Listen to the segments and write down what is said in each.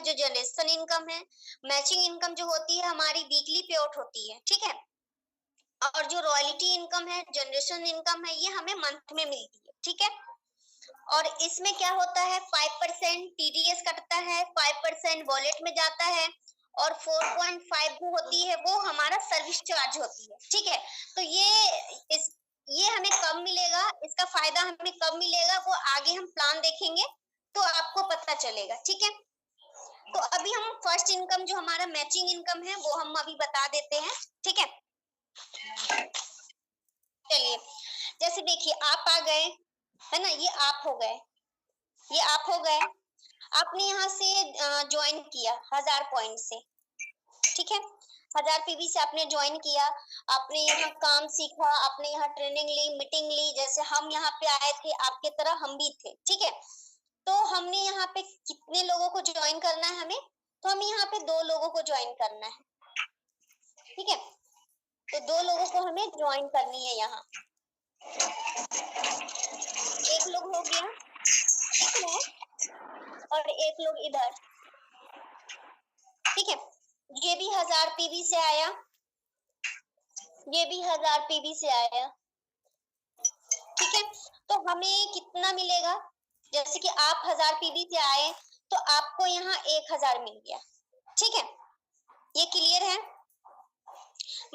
जो generation income है। Matching income जो होती है हमारी वीकली पे आउट होती है, ठीक है। और जो रॉयल्टी इनकम है, जनरेशन इनकम है, ये हमें मंथ में मिलती है, ठीक है। और इसमें क्या होता है, 5% टीडीएस कटता है, 5% वॉलेट में जाता है, और 4.5 जो होती है वो हमारा सर्विस चार्ज होती है, ठीक है। तो ये हमें कब मिलेगा, इसका फायदा हमें कब मिलेगा, वो आगे हम प्लान देखेंगे तो आपको पता चलेगा, ठीक है। तो अभी हम फर्स्ट इनकम जो हमारा मैचिंग इनकम है वो हम अभी बता देते हैं, ठीक है। चलिए, जैसे देखिए आप आ गए, है ना, ये आप हो गए, ये आप हो गए, आपने यहाँ से ज्वाइन किया 1000 पॉइंट से, ठीक है। 1000 पीवी से आपने ज्वाइन किया, आपने यहाँ काम सीखा, आपने यहाँ ट्रेनिंग ली, मीटिंग ली, जैसे हम यहाँ पे आए थे आपके तरह हम भी थे, ठीक है। तो हमने यहाँ पे कितने लोगों को ज्वाइन करना है हमें, तो हमें यहाँ पे 2 लोगों को ज्वाइन करना है, ठीक है। तो 2 लोगों को हमें ज्वाइन करनी है यहाँ, एक लोग हो गया और एक लोग इधर, ठीक है। ये भी 1000 पीवी से आया, ये भी 1000 पीवी से आया, ठीक है। तो हमें कितना मिलेगा, जैसे कि आप 1000 पीवी से आए तो आपको यहाँ 1000 मिल गया, ठीक है। ये क्लियर है।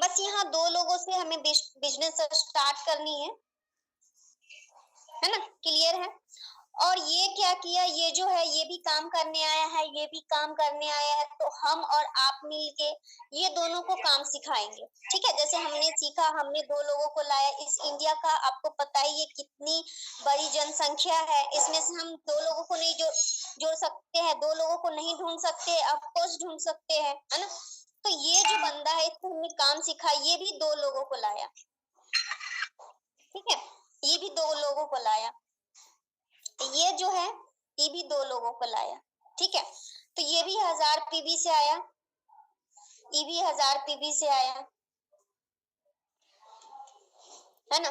बस यहाँ 2 लोगों से हमें बिजनेस स्टार्ट करनी है ना, क्लियर है। और ये क्या किया, ये जो है ये भी काम करने आया है, ये भी काम करने आया है, तो हम और आप मिलके ये दोनों को काम सिखाएंगे, ठीक है। जैसे हमने सीखा, हमने 2 लोगों को लाया, इस इंडिया का आपको पता ही ये कितनी बड़ी जनसंख्या है, इसमें से हम 2 लोगों को नहीं जोड़ सकते हैं, 2 लोगों को नहीं ढूंढ सकते, ऑफकोर्स ढूंढ सकते हैं, है ना। तो ये जो बंदा है इसको हमने काम सिखा, ये भी 2 लोगों को लाया, ठीक है, ये भी 2 लोगों को लाया, ये जो है ये भी 2 लोगों को लाया, ठीक है। तो ये भी 1000 पीवी से आया, ये भी 1000 पीवी से आया, है ना।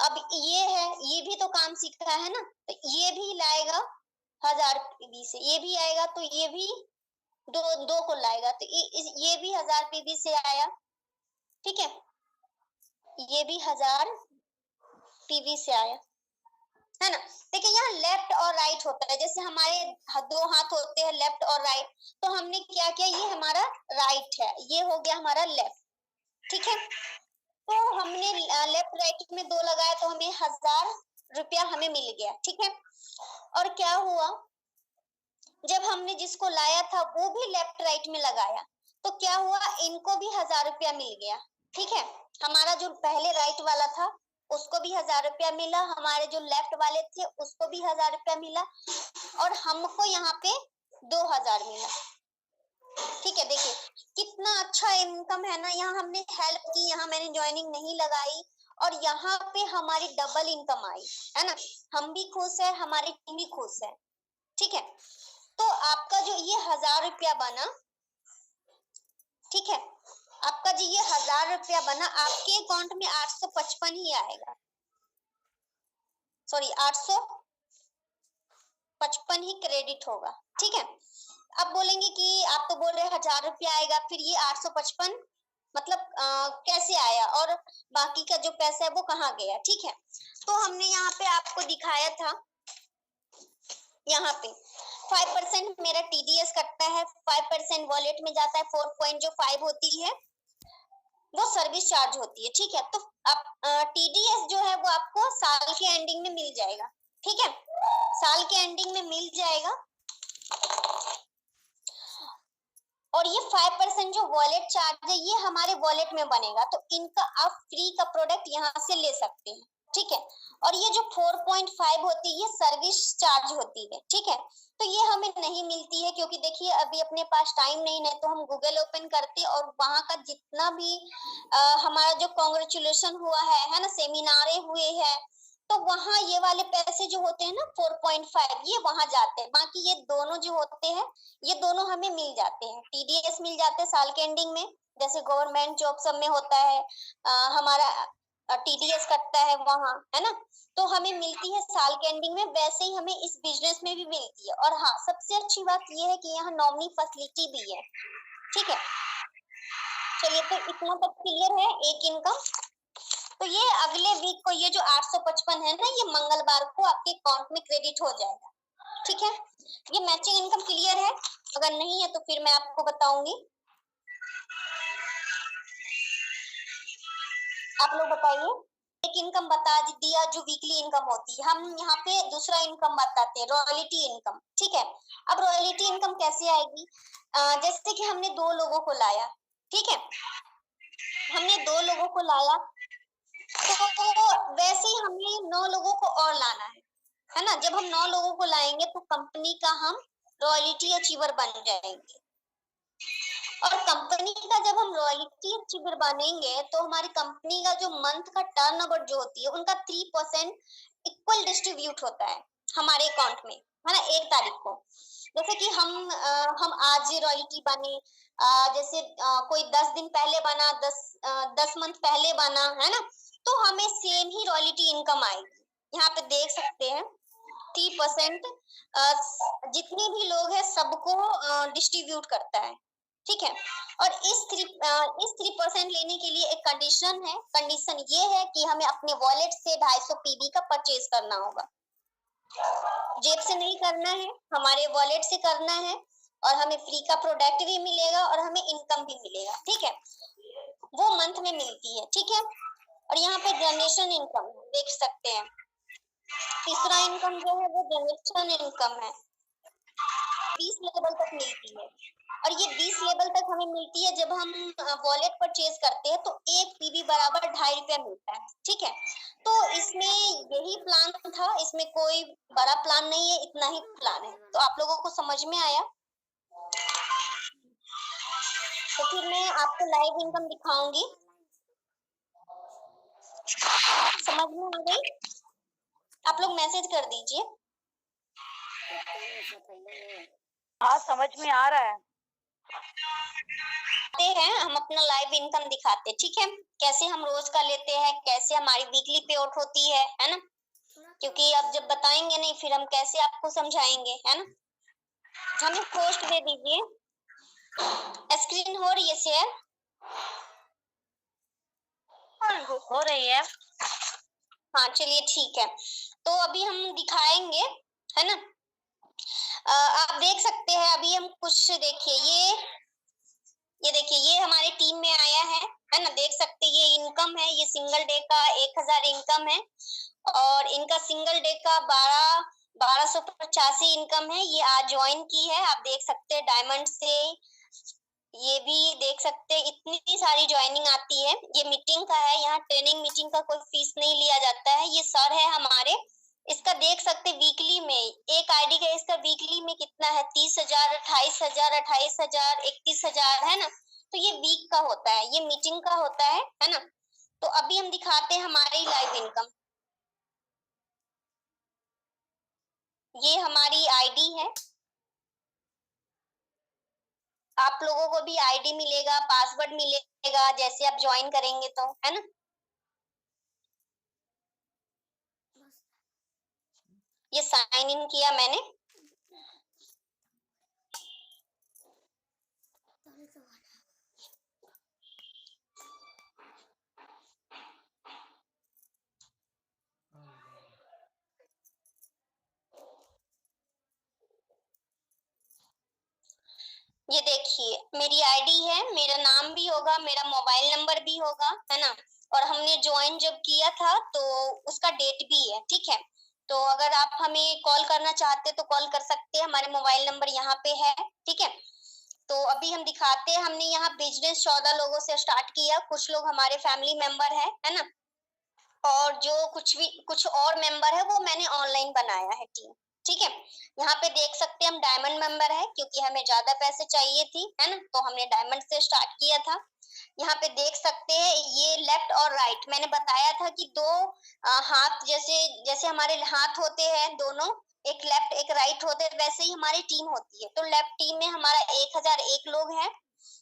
अब ये है, ये भी तो काम सीखा है ना, तो ये भी लाएगा 1000 पीवी से, ये भी आएगा, तो ये भी दो को लाएगा, तो ये भी 1000 पीवी से आया, ठीक है, ये भी 1000 पीवी से आया, है ना। देखिए यहाँ लेफ्ट और राइट होता है, जैसे हमारे 2 हाथ होते हैं लेफ्ट और राइट, तो हमने क्या किया, ये हमारा राइट है, ये हो गया हमारा लेफ्ट, ठीक है। तो हमने लेफ्ट राइट में 2 लगाया तो हमें 1000 रुपया हमें मिल गया, ठीक है। और क्या हुआ, जब हमने जिसको लाया था वो भी लेफ्ट राइट में लगाया, तो क्या हुआ, इनको भी 1000 रुपया मिल गया, ठीक है। हमारा जो पहले राइट वाला था उसको भी 1000 रुपया मिला, हमारे जो लेफ्ट वाले थे उसको भी 1000 रुपया मिला, और हमको यहाँ पे 2000 मिला, ठीक है। देखिए कितना अच्छा इनकम है ना, यहाँ हमने हेल्प की, यहाँ मैंने ज्वाइनिंग नहीं लगाई, और यहाँ पे हमारी डबल इनकम आई, है ना। हम भी खुश है, हमारी टीम भी खुश है, ठीक है। तो आपका जो ये 1000 रुपया बना, ठीक है, आपका जो ये 1000 रुपया बना, आपके अकाउंट में 855 ही आएगा, सॉरी 855 ही क्रेडिट होगा, ठीक है। अब बोलेंगे कि आप तो बोल रहे 1000 रुपया आएगा, फिर ये 855 मतलब कैसे आया, और बाकी का जो पैसा है वो कहाँ गया, ठीक है। तो हमने यहाँ पे आपको दिखाया था, यहाँ पे 5% मेरा टीडीएस कटता है, 5% वॉलेट में जाता है, 4.5 होती है वो सर्विस चार्ज होती है, ठीक है। तो अब टीडीएस जो है वो आपको साल के एंडिंग में मिल जाएगा, ठीक है, साल के एंडिंग में मिल जाएगा। और ये 5% जो वॉलेट चार्ज है ये हमारे वॉलेट में बनेगा, तो इनका आप फ्री का प्रोडक्ट यहाँ से ले सकते हैं, ठीक है। और ये जो 4.5 होती है ये सर्विस चार्ज होती है, ठीक है। तो ये हमें नहीं मिलती है, क्योंकि देखिए अभी अपने पास टाइम नहीं है, तो हम गूगल ओपन करते और वहां का जितना भी हमारा जो कांग्रेचुलेशन हुआ है ना, सेमिनारे हुए हैं, तो वहां ये वाले पैसे जो होते हैं ना 4.5 ये वहां जाते हैं, बाकी ये दोनों जो होते हैं ये दोनों हमें मिल जाते हैं, टीडीएस मिल जाते हैं साल के एंडिंग में, जैसे गवर्नमेंट जॉब सब में होता है हमारा TDS कटता है वहाँ, है ना, तो हमें मिलती है साल के एंडिंग में, वैसे ही हमें इस बिजनेस में भी मिलती है। और हाँ, सबसे अच्छी बात ये है कि यहाँ नॉमिनी फैसिलिटी भी है, ठीक है। चलिए, तो इतना तक क्लियर है एक इनकम। तो ये अगले वीक को ये जो 855 है ना, ये मंगलवार को आपके अकाउंट में क्रेडिट हो जाएगा, ठीक है। ये मैचिंग इनकम क्लियर है? अगर नहीं है तो फिर मैं आपको बताऊंगी। आप लोग बताइए। एक इनकम बता दिया जो वीकली इनकम होती है। हम यहाँ पे दूसरा इनकम बताते हैं, रॉयल्टी इनकम, ठीक है। अब रॉयल्टी इनकम कैसे आएगी? जैसे कि हमने 2 लोगों को लाया, ठीक है, हमने 2 लोगों को लाया, तो वैसे ही हमें 9 लोगों को और लाना है ना। जब हम 9 लोगों को लाएंगे तो कंपनी का हम रॉयल्टी अचीवर बन जाएंगे। और कंपनी का जब हम रॉयल्टी अचीवर बनेंगे तो हमारी कंपनी का जो मंथ का टर्नओवर जो होती है उनका 3% इक्वल डिस्ट्रीब्यूट होता है हमारे अकाउंट में, है ना, 1 तारीख को। जैसे कि हम आज रॉयल्टी बने, जैसे कोई 10 दिन पहले बना, 10 मंथ पहले बना, है ना, तो हमें सेम ही रॉयल्टी इनकम आएगी। यहाँ पे देख सकते हैं 3% जितने भी लोग हैं सबको डिस्ट्रीब्यूट करता है, ठीक है। और इस 3% लेने के लिए एक कंडीशन है। कंडीशन ये है कि हमें अपने वॉलेट से 250 PB का परचेज करना होगा। जेब से नहीं करना है, हमारे वॉलेट से करना है, और हमें फ्री का प्रोडक्ट भी मिलेगा और हमें इनकम भी मिलेगा, ठीक है। वो मंथ में मिलती है, ठीक है। और यहाँ पे जनरेशन इनकम देख सकते हैं। तीसरा इनकम जो है वो जनरेशन इनकम है, 20 लेवल तक मिलती है। और ये 20 लेवल तक हमें मिलती है जब हम वॉलेट परचेज करते हैं, तो 1 PB बराबर 2.5 रुपया मिलता है, ठीक है। तो इसमें यही प्लान था, इसमें कोई बड़ा प्लान नहीं है, इतना ही प्लान है। तो आप लोगों को समझ में आया? तो फिर मैं आपको लाइव इनकम दिखाऊंगी। समझ में आ गई? आप लोग मैसेज कर दीजिए। हाँ, समझ में आ रहा है। हैं हम अपना लाइव इनकम दिखाते, ठीक है, कैसे हम रोज का लेते हैं, कैसे हमारी वीकली पे आउट होती है ना। क्योंकि अब जब बताएंगे नहीं फिर हम कैसे आपको समझाएंगे, है ना। हमें पोस्ट दे दीजिए। स्क्रीन हो रही है शेयर? हो रही है। हाँ, चलिए ठीक है। तो अभी हम दिखाएंगे, है ना। आप देख सकते हैं अभी हम कुछ, देखिए ये देखिए, ये हमारे टीम में आया है ना, देख सकते हैं। ये इनकम है, ये सिंगल डे का 1000 इनकम है, और इनका सिंगल डे का 1285 इनकम है। ये आज ज्वाइन की है, आप देख सकते हैं डायमंड से। ये भी देख सकते हैं, इतनी सारी ज्वाइनिंग आती है। ये मीटिंग का है, यहाँ ट्रेनिंग मीटिंग का कोई फीस नहीं लिया जाता है। ये सर है हमारे, इसका देख सकते वीकली में, एक आईडी का इसका वीकली में कितना है, 30,000, 28,000, 28,000, 31,000, है ना। तो ये वीक का होता है, ये मीटिंग का होता है ना। तो अभी हम दिखाते हैं हमारी लाइव इनकम। ये हमारी आईडी है, आप लोगों को भी आईडी मिलेगा, पासवर्ड मिलेगा जैसे आप ज्वाइन करेंगे तो, है ना। ये साइन इन किया मैंने। ये देखिए मेरी आईडी है, मेरा नाम भी होगा, मेरा मोबाइल नंबर भी होगा, है ना। और हमने ज्वाइन जब किया था तो उसका डेट भी है, ठीक है। तो अगर आप हमें कॉल करना चाहते तो कॉल कर सकते हैं, हमारे मोबाइल नंबर यहाँ पे है, ठीक है। तो अभी हम दिखाते हैं, हमने यहाँ बिजनेस 14 लोगों से स्टार्ट किया। कुछ लोग हमारे फैमिली मेंबर है ना। और जो कुछ और मेंबर है वो मैंने ऑनलाइन बनाया है टीम, ठीक है। यहाँ पे देख सकते हैं हम डायमंड मेंबर है, क्योंकि हमें ज्यादा पैसे चाहिए थी, है ना, तो हमने डायमंड से स्टार्ट किया था। यहाँ पे देख सकते हैं ये लेफ्ट और राइट, मैंने बताया था कि दो हाथ, जैसे जैसे हमारे हाथ होते हैं दोनों, एक लेफ्ट एक राइट होते हैं, वैसे ही हमारी टीम होती है। तो लेफ्ट टीम में हमारा 1001 लोग हैं,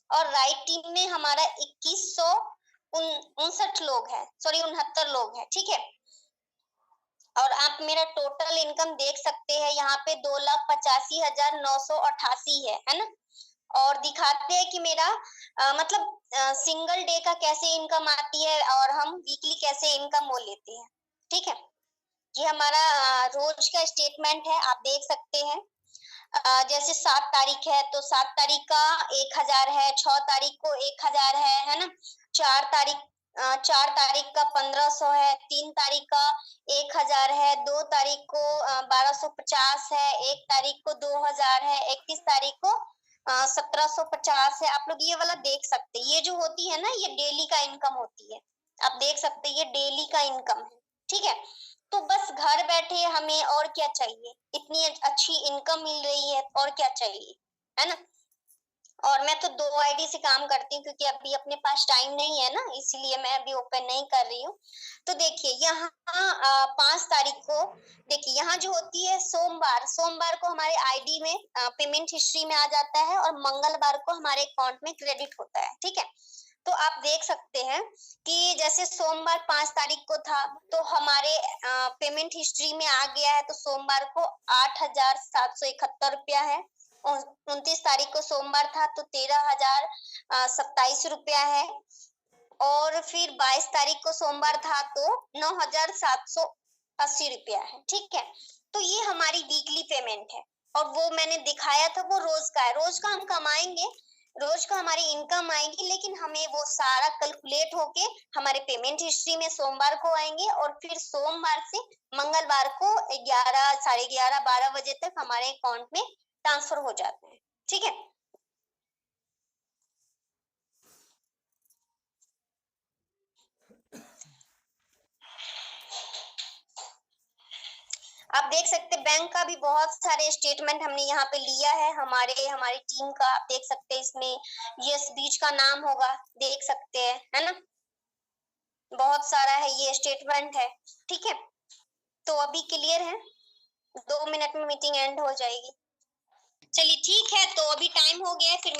और राइट टीम में हमारा 2100 59 लोग हैं, सॉरी 69 लोग हैं, ठीक है। और आप मेरा टोटल इनकम देख सकते हैं, यहाँ पे 2,85,988 है ना। और दिखाते हैं कि मेरा मतलब सिंगल डे का कैसे इनकम आती है और हम वीकली कैसे इनकम वो लेते हैं, ठीक है। ये हमारा रोज का स्टेटमेंट है, आप देख सकते हैं। जैसे 7 तारीख है तो 7 तारीख का 1,000 है, 6 तारीख को 1,000 है ना। 4 तारीख 4 तारीख का 1,500 है, 3 तारीख का 1,000 है, 2 तारीख को 1,250 है, 1 तारीख को 2,000 है, 31 तारीख को 1,750 है। आप लोग ये वाला देख सकते हैं, ये जो होती है ना ये डेली का इनकम होती है, आप देख सकते हैं ये डेली का इनकम है, ठीक है। तो बस घर बैठे हमें और क्या चाहिए, इतनी अच्छी इनकम मिल रही है और क्या चाहिए, है ना। और मैं तो 2 आईडी से काम करती हूँ क्योंकि अभी अपने पास टाइम नहीं है ना, इसीलिए मैं अभी ओपन नहीं कर रही हूँ। तो देखिए यहाँ 5 तारीख को देखिए यहाँ जो होती है सोमवार को हमारे आईडी में पेमेंट हिस्ट्री में आ जाता है और मंगलवार को हमारे अकाउंट में क्रेडिट होता है, ठीक है। तो आप देख सकते हैं कि जैसे सोमवार 5 तारीख को था तो हमारे पेमेंट हिस्ट्री में आ गया है, तो सोमवार को 8,771 रुपया है। 29 तारीख को सोमवार था तो 13,027 रुपया है। और फिर 22 तारीख को सोमवार था तो 9,780 रुपया है, ठीक है। तो ये हमारी वीकली पेमेंट है और वो मैंने दिखाया था वो रोज का है, रोज का हम कमाएंगे, रोज का हमारी इनकम आएगी, लेकिन हमें वो सारा कैलकुलेट होके हमारे पेमेंट हिस्ट्री में सोमवार को आएंगे और फिर सोमवार से मंगलवार को 11, 11:30, 12 बजे तक हमारे अकाउंट में ट्रांसफर हो जाते हैं, ठीक है। आप देख सकते हैं बैंक का भी बहुत सारे स्टेटमेंट हमने यहाँ पे लिया है, हमारी टीम का आप देख सकते हैं, इसमें यस बीच का नाम होगा, देख सकते हैं, है ना। बहुत सारा है, ये स्टेटमेंट है, ठीक है। तो अभी क्लियर है, 2 मिनट में मीटिंग एंड हो जाएगी। चलिए ठीक है, तो अभी टाइम हो गया है, फिर